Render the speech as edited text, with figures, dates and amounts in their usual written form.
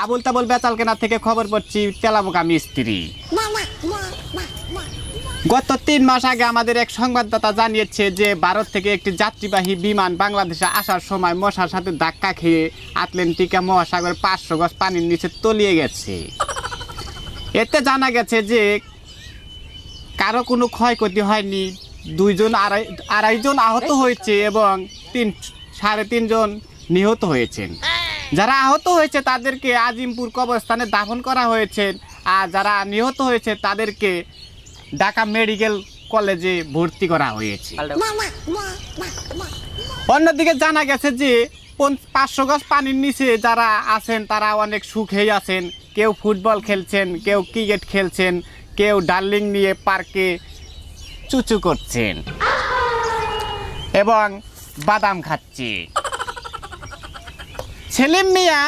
আবুল তাবুল বেচাল কেনার থেকে খবর পড়ছি তেলাপোকা মিস্ত্রি। গত 3 মাস আগে আমাদের এক সংবাদদাতা জানিয়েছে যে ভারত থেকে একটি যাত্রীবাহী বিমান বাংলাদেশে আসার সময় মশার সাথে ধাক্কা খেয়ে আটলান্টিকা মহাসাগরের 500 গজ পানির নিচে তলিয়ে গেছে। এতে জানা গেছে যে কারো কোনো ক্ষয়ক্ষতি হয়নি, 2-2.5 জন আহত হয়েছে এবং 3-3.5 জন নিহত হয়েছেন। যারা আহত হয়েছে তাদেরকে আজিমপুর কবরস্থানে দাফন করা হয়েছে, আর যারা নিহত হয়েছে তাদেরকে ঢাকা মেডিকেল কলেজে ভর্তি করা হয়েছে। অন্যদিকে জানা গেছে যে 500 গজ পানির নিচে যারা আছেন তারা অনেক সুখেই আছেন। কেউ ফুটবল খেলছেন, কেউ ক্রিকেট খেলছেন, কেউ ডার্লিং নিয়ে পার্কে চুচু করছেন এবং বাদাম খাচ্ছে। সেলিম মিয়া